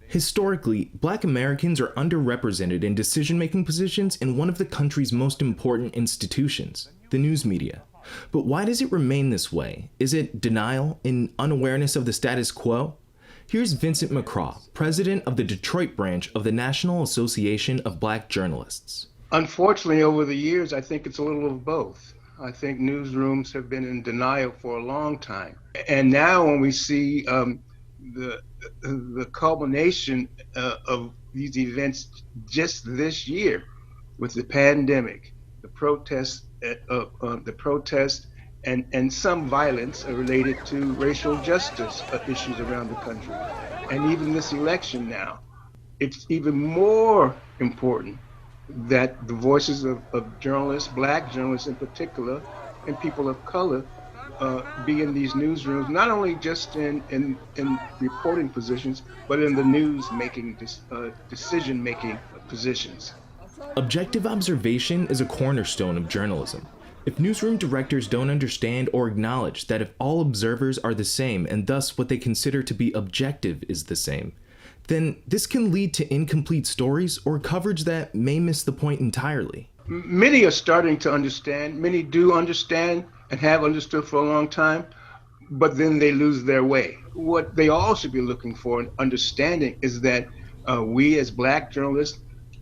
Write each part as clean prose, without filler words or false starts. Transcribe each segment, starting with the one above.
Historically, Black Americans are underrepresented in decision-making positions in one of the country's most important institutions, the news media. But why does it remain this way? Is it denial and unawareness of the status quo? Here's Vincent McCraw, president of the Detroit branch of the National Association of Black Journalists. Unfortunately, over the years, I think it's a little of both. I think newsrooms have been in denial for a long time. And now when we see the culmination of these events just this year with the pandemic, the protests, and some violence related to racial justice issues around the country, and even this election now, it's even more important that the voices of journalists, Black journalists in particular, and people of color be in these newsrooms, not only just in reporting positions, but in the news-making, decision-making positions. Objective observation is a cornerstone of journalism. If newsroom directors don't understand or acknowledge that if all observers are the same and thus what they consider to be objective is the same, then this can lead to incomplete stories or coverage that may miss the point entirely. Many are starting to understand. Many do understand and have understood for a long time, but then they lose their way. What they all should be looking for and understanding is that we as Black journalists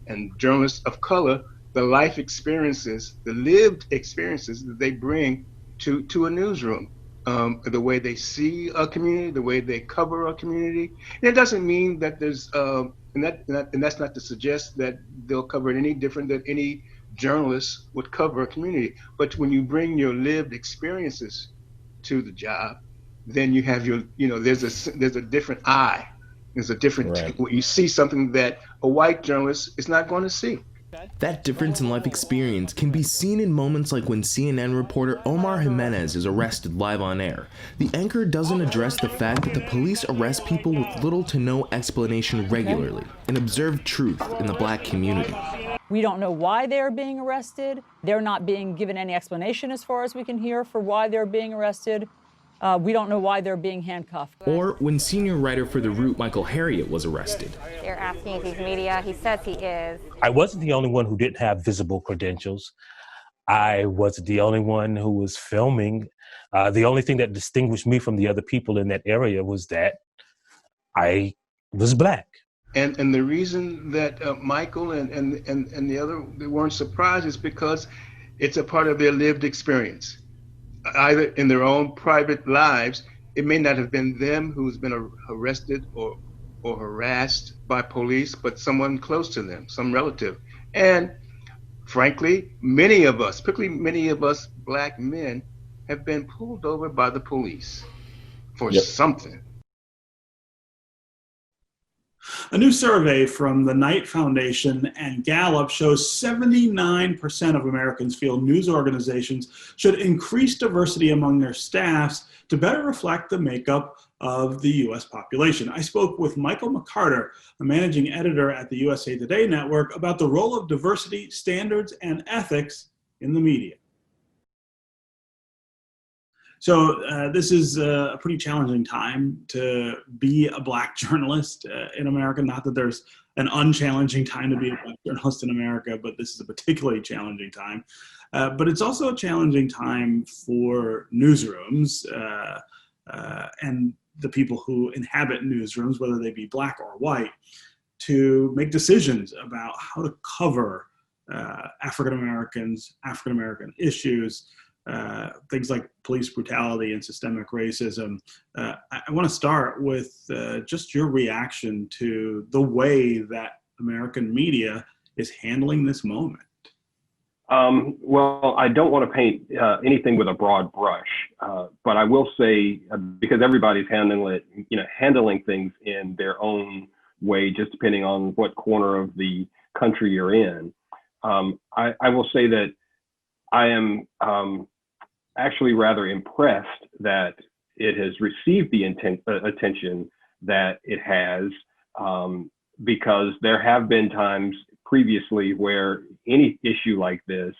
and journalists of color, the life experiences, the lived experiences that they bring to a newsroom, the way they see a community, the way they cover a community. And it doesn't mean that there's, and that's not to suggest that they'll cover it any different than any journalist would cover a community. But when you bring your lived experiences to the job, then you have your, there's a different eye. There's a different, right. You see something that a white journalist is not going to see. That difference in life experience can be seen in moments like when CNN reporter Omar Jimenez is arrested live on air. The anchor doesn't address the fact that the police arrest people with little to no explanation regularly, an observed truth in the Black community. We don't know why they're being arrested. They're not being given any explanation as far as we can hear for why they're being arrested. We don't know why they're being handcuffed. Or when senior writer for The Root, Michael Harriot, was arrested. They're asking if he's media. He says he is. I wasn't the only one who didn't have visible credentials. I wasn't the only one who was filming. The only thing that distinguished me from the other people in that area was that I was Black. And the reason that Michael and the other, they weren't surprised is because it's a part of their lived experience. Either in their own private lives, it may not have been them who's been arrested or harassed by police, but someone close to them, some relative. And frankly, many of us, particularly many of us Black men, have been pulled over by the police for something. A new survey from the Knight Foundation and Gallup shows 79% of Americans feel news organizations should increase diversity among their staffs to better reflect the makeup of the U.S. population. I spoke with Michael McCarter, a managing editor at the USA Today Network, about the role of diversity, standards, and ethics in the media. So this is a pretty challenging time to be a Black journalist in America. Not that there's an unchallenging time to be a Black journalist in America, but this is a particularly challenging time. But it's also a challenging time for newsrooms and the people who inhabit newsrooms, whether they be Black or white, to make decisions about how to cover African American issues, things like police brutality and systemic racism. I want to start with just your reaction to the way that American media is handling this moment. Well, I don't want to paint anything with a broad brush, but I will say, because everybody's handling things in their own way, just depending on what corner of the country you're in. I will say that I am actually rather impressed that it has received the attention that it has, because there have been times previously where any issue like this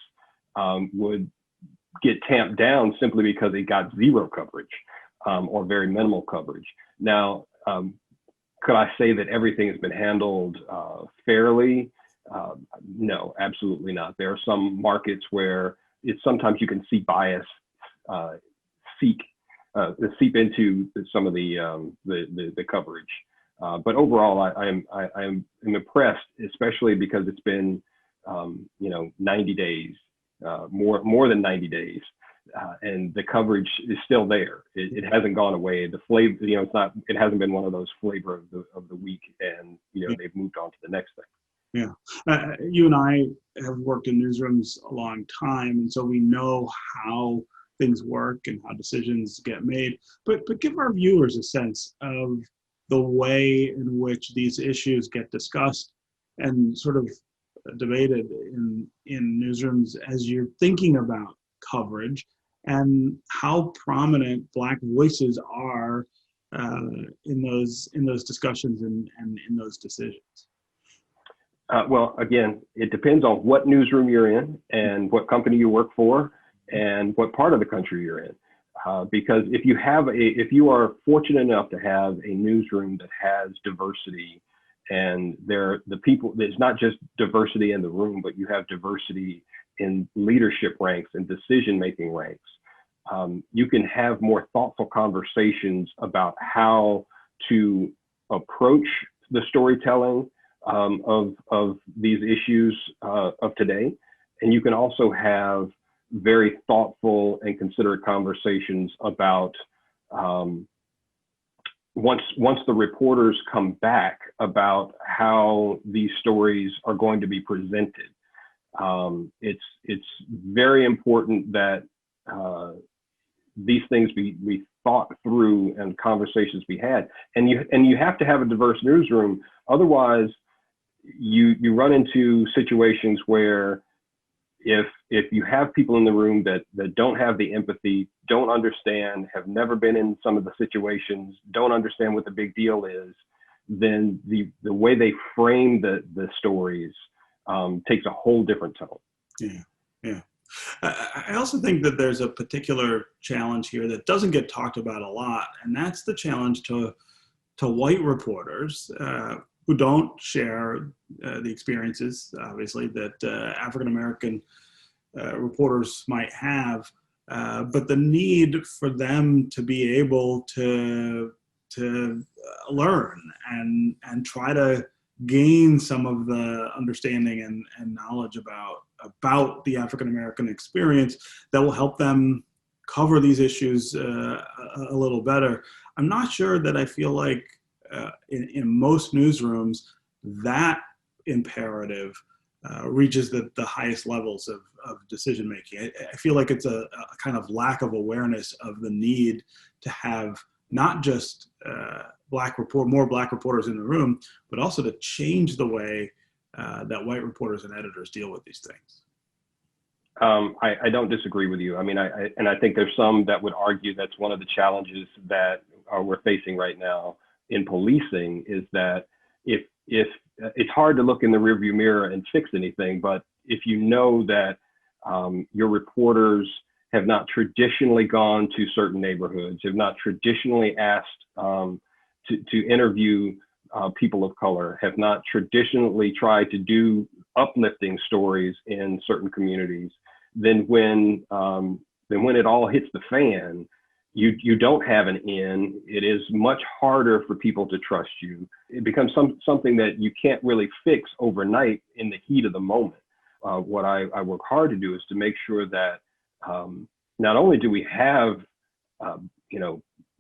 would get tamped down simply because it got zero coverage or very minimal coverage. Now, Could I say that everything has been handled fairly? No, absolutely not. There are some markets where sometimes you can see bias seep into some of the coverage. But overall, I'm impressed, especially because it's been 90 days, more than 90 days. And the coverage is still there. It hasn't gone away. The flavor, it's not. It hasn't been one of those flavor of the week, and they've moved on to the next thing. Yeah, you and I have worked in newsrooms a long time, and so we know how things work and how decisions get made. But give our viewers a sense of the way in which these issues get discussed and sort of debated in newsrooms as you're thinking about coverage, and how prominent Black voices are in those discussions and in those decisions. Well, again, it depends on what newsroom you're in and what company you work for and what part of the country you're in. Because if you are fortunate enough to have a newsroom that has diversity, and it's not just diversity in the room, but you have diversity in leadership ranks and decision-making ranks, you can have more thoughtful conversations about how to approach the storytelling of these issues of today. And you can also have very thoughtful and considerate conversations about once the reporters come back about how these stories are going to be presented. It's very important that these things be thought through and conversations be had. And you have to have a diverse newsroom. Otherwise, you run into situations where if you have people in the room that don't have the empathy, don't understand, have never been in some of the situations, don't understand what the big deal is, then the way they frame the stories takes a whole different tone. Yeah. I also think that there's a particular challenge here that doesn't get talked about a lot, and that's the challenge to white reporters who don't share the experiences, obviously, that African-American reporters might have, but the need for them to be able to learn and try to gain some of the understanding and knowledge about the African-American experience that will help them cover these issues a little better. I'm not sure that I feel like in most newsrooms that imperative reaches the highest levels of decision making. I feel like it's a kind of lack of awareness of the need to have not just more black reporters in the room, but also to change the way that white reporters and editors deal with these things. I don't disagree with you. I mean, I think there's some that would argue that's one of the challenges that we're facing right now in policing, is that if it's hard to look in the rearview mirror and fix anything, but if you know that your reporters have not traditionally gone to certain neighborhoods, have not traditionally asked to interview people of color, have not traditionally tried to do uplifting stories in certain communities, then when it all hits the fan, you don't have an in. It is much harder for people to trust you. It becomes something that you can't really fix overnight in the heat of the moment. What I work hard to do is to make sure that not only do we have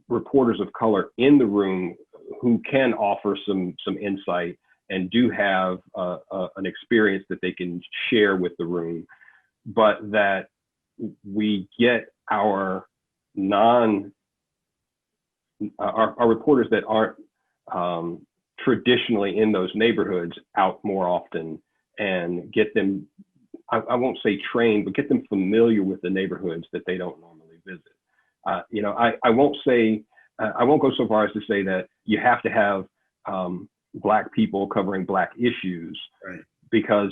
reporters of color in the room who can offer some insight and do have an experience that they can share with the room, but that we get our reporters that aren't traditionally in those neighborhoods out more often, and get them, I won't say trained, but get them familiar with the neighborhoods that they don't normally visit. I won't go so far as to say that you have to have Black people covering Black issues, right? Because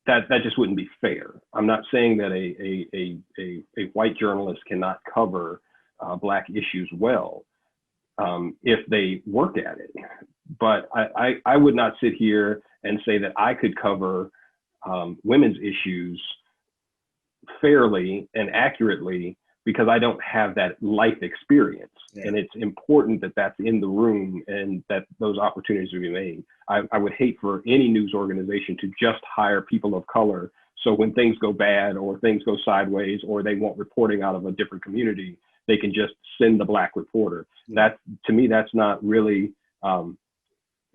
that just wouldn't be fair. I'm not saying that a white journalist cannot cover Black issues well. if they work at it. But I would not sit here and say that I could cover women's issues fairly and accurately because I don't have that life experience. Yeah. And it's important that that's in the room and that those opportunities will be made. I would hate for any news organization to just hire people of color. So when things go bad or things go sideways or they want reporting out of a different community, they can just send the Black reporter. Yeah. That, to me, that's not really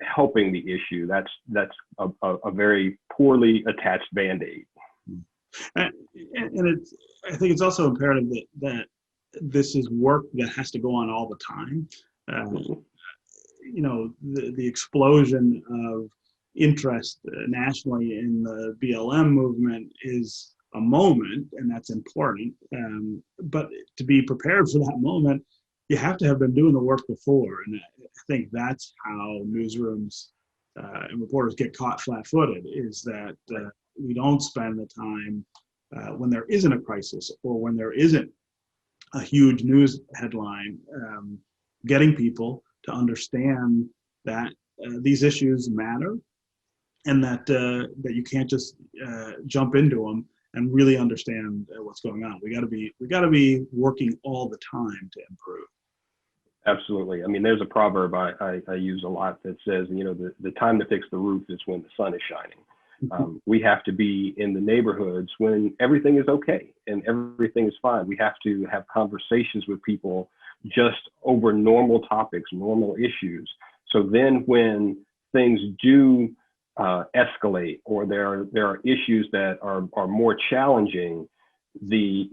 helping the issue. That's a very poorly attached Band-Aid. And I think it's also imperative that this is work that has to go on all the time. You know, the explosion of interest nationally in the BLM movement is a moment, and that's important. But to be prepared for that moment, you have to have been doing the work before. And I think that's how newsrooms and reporters get caught flat-footed, is that we don't spend the time when there isn't a crisis or when there isn't a huge news headline, getting people to understand that these issues matter, and that you can't just jump into them and really understand what's going on. We got to be working all the time to improve. Absolutely. I mean, there's a proverb I use a lot that says, you know, the time to fix the roof is when the sun is shining. We have to be in the neighborhoods when everything is okay and everything is fine. We have to have conversations with people just over normal topics, normal issues. So then when things do escalate or there are issues that are more challenging, the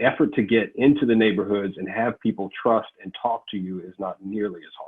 effort to get into the neighborhoods and have people trust and talk to you is not nearly as hard.